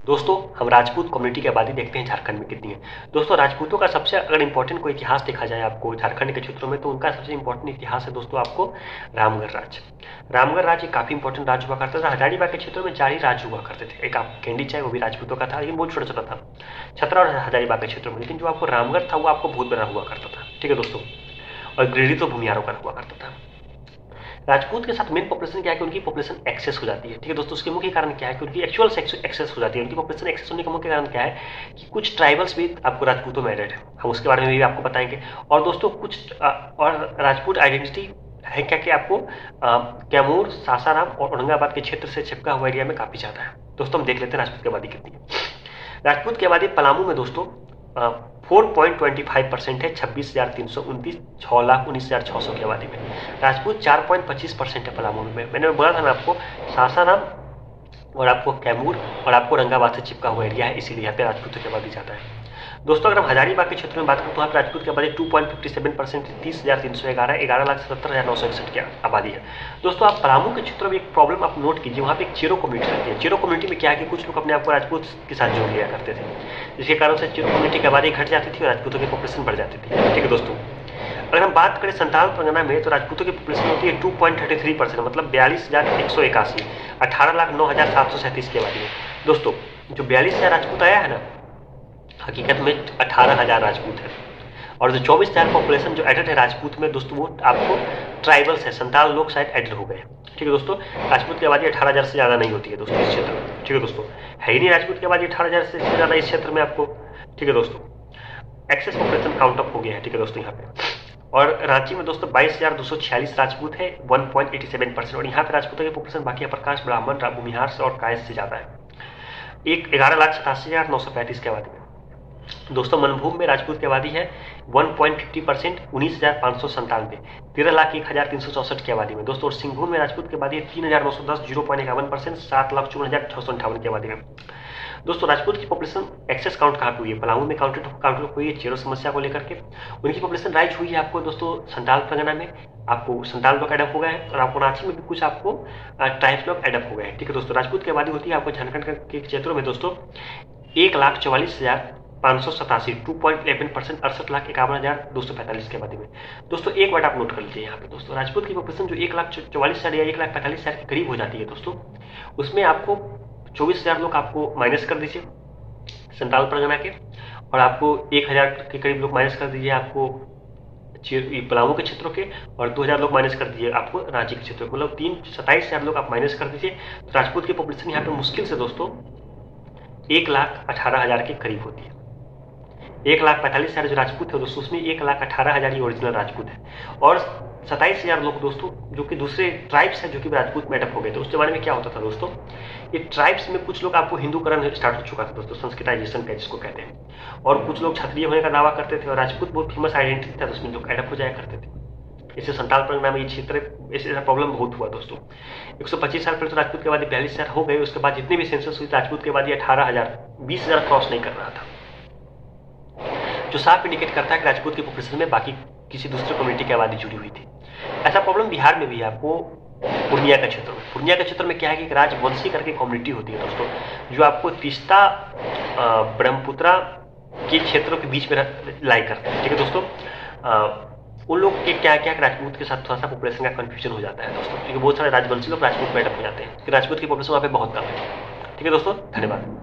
दोस्तों हम राजपूत कम्युनिटी की आबादी देखते हैं झारखंड में कितनी है। दोस्तों राजपूतों का सबसे अगर इंपॉर्टेंट कोई इतिहास देखा जाए आपको झारखंड के क्षेत्रों में, तो उनका सबसे इंपॉर्टेंट इतिहास है दोस्तों आपको रामगढ़ राज्य। रामगढ़ राज्य काफी इंपॉर्टेंट राज्य हुआ करता था। हजारीबाग के क्षेत्रों में 4 ही राज्य हुआ करते थे। एक आप कैंडी चाहे वो भी राजपूतों का था, लेकिन बहुत छोटा छोटा था, छतरा और हजारीबाग के क्षेत्रों में। लेकिन जो आपको रामगढ़ था वो आपको बहुत बड़ा हुआ करता था, ठीक है दोस्तों। और गिरिडीह तो भूमिहारों का हुआ करता था। राजपूत के साथ मेन पॉपुलेशन क्या है कि उनकी पॉपुलेशन एक्सेस हो जाती है, ठीक है दोस्तों। उसके मुख्य कारण क्या है कि उनकी एक्चुअल एक्सेस हो जाती है। उनकी पॉपुलेशन एक्सेस होने का मुख्य कारण क्या है कि कुछ ट्राइबल्स भी आपको राजपूतों में एडेड है, हम उसके बारे में भी आपको बताएंगे। और दोस्तों कुछ और राजपूत आइडेंटिटी है क्या कि आपको कैमूर, सासाराम और औरंगाबाद के क्षेत्र से चिपका हुआ एरिया में काफी ज्यादा है। दोस्तों हम देख लेते हैं राजपूत की आबादी कितनी है। राजपूत की आबादी पलामू में दोस्तों 4.25% है, 26,329, 6,19,600 की आबादी में। राजपूत 4.25% है पलामू में। मैंने बोला था ना आपको सासाराम और आपको कैमूर और आपको औरंगाबाद से चिपका हुआ एरिया है, इसीलिए यहाँ पे राजपूतों की आबादी ज्यादा है। दोस्तों अगर हम हजारीबाग के क्षेत्र में बात करें तो वहाँ पर राजपूत की आबादी 2.57%, 30,311, 11,77,961 की आबादी है। दोस्तों आप पलामू के क्षेत्रों में एक प्रॉब्लम आप नोट कीजिए, वहाँ पे एक चेरो कम्युनिटी रहती है। चेरो कम्युनिटी में क्या है कि कुछ लोग अपने आप को राजपूत के साथ जोड़ लिया करते थे, जिसके कारण से चेरो कम्युनिटी की आबादी घट जाती थी और राजपूतों की पॉपुलेशन बढ़ जाती थी, ठीक है दोस्तों। अगर हम बात करें संताल परगना में तो राजपूतों की पॉपुलेशन होती है 2.33%, मतलब 42,181, 18,09,737 की आबादी है। दोस्तों जो 42,000 राजपूत आया है ना, हकीकत में 18,000 राजपूत है। और जो 24,000 पॉपुलेशन जो एडेड है राजपूत में दोस्तों, वो आपको ट्राइबल्स है, संताल लोग शायद एडेड हो गए, ठीक है दोस्तों। राजपूत की आबादी 18,000 से ज्यादा नहीं होती है दोस्तों इस क्षेत्र में, ठीक है दोस्तों। है ही नहीं राजपूत की आबादी 18,000 से ज्यादा इस क्षेत्र में आपको, ठीक है दोस्तों। एक्सेस पॉपुलेशन काउंट अप हो गया है, ठीक है दोस्तों यहाँ पे। और रांची में दोस्तों 22,246 राजपूत है, 1.87%। और यहाँ पे राजपूतों की पॉपुलेशन बाकी प्रकाश, ब्राह्मण, भूमिहार से और कायस्थ से ज्यादा है, 11,87,935 की आबादी में। दोस्तों मनभूम में राजपूत की आबादी है 1.50%, 19,597, 13,01,364 की आबादी में दोस्तों। और सिंहभूम में राजपूत की आबादी है 3,910, 0.51%, 7,54,698 की आबादी में। दोस्तों राजपूत की पॉपुलेशन एक्सेस काउंट कहाँ पे हुई है? पलामू में काउंट हुई है चेरो समस्या को लेकर के। उनकी पॉपुलेशन राइज हुई है आपको दोस्तों संताल परगना में, आपको संताल लोग एडप हो गए हैं, और आपको रांची में भी कुछ आपको ट्राइब्स लोग एडप हो गए हैं, ठीक है दोस्तों। राजपूत की आबादी होती है आपको झारखंड के क्षेत्रों में दोस्तों 1,44,587, 2.11%, 68,51,245 की आबादी में। दोस्तों एक बात आप नोट कर लीजिए यहाँ पे दोस्तों, राजपूत की पॉपुलेशन जो 1,44,000 या 1,45,000 के करीब हो जाती है दोस्तों, उसमें आपको 24,000 लोग आपको माइनस कर दीजिए संताल परगना के, और आपको 1,000 के करीब लोग माइनस कर दीजिए आपको पलामू के क्षेत्रों के, और 2,000 लोग माइनस कर दीजिए आपको रांची के क्षेत्रों के, मतलब 27,000 लोग आप माइनस कर दीजिए। तो राजपूत की पॉपुलेशन यहाँ पे मुश्किल से दोस्तों 1,18,000 के करीब होती है। 1,45,000 जो राजपूत है दोस्तों, उसमें 1,18,000 ही ओरिजिनल राजपूत है, और 27,000 लोग दोस्तों जो कि दूसरे ट्राइब्स हैं जो कि राजपूत में एडप हो गए थे। उस जमाने में क्या होता था दोस्तों, ये ट्राइब्स में कुछ लोग आपको हिंदूकरण स्टार्ट हो चुका था दोस्तों, संस्कृताइजेशन का जिसको कहते हैं, और कुछ लोग क्षत्रिय होने का दावा करते थे, और राजपूत बहुत फेमस आइडेंटिटी था, तो उसमें लोग एडप हो जाया करते थे। इससे संताल परगना में ये क्षेत्र ऐसा प्रॉब्लम बहुत हुआ दोस्तों। 125 साल पहले तो राजपूत के बाद 42,000 हो गए, उसके बाद जितने भी सेंसस हुई राजपूत के बाद 18,000, 20,000 क्रॉस नहीं कर रहा था, जो साफ इंडिकेट करता है कि राजपूत की पॉपुलेशन में बाकी किसी दूसरे कम्युनिटी की आबादी जुड़ी हुई थी। ऐसा प्रॉब्लम बिहार में भी है आपको, पूर्णिया के क्षेत्र में। पूर्णिया के क्षेत्र में क्या है कि राजवंशी करके कम्युनिटी होती है दोस्तों, जो आपको तीस्ता ब्रह्मपुत्रा के क्षेत्रों के बीच में लाई करते हैं, ठीक है दोस्तों। उन लोग के क्या क्या राजपूत के साथ थोड़ा सा पॉपुलेशन का कंफ्यूजन हो जाता है दोस्तों, क्योंकि बहुत सारे राजवंशी लोग राजपूत में एडप हो जाते हैं, राजपूत की पॉपुलेशन वहाँ पे बहुत कम है, ठीक है दोस्तों। धन्यवाद।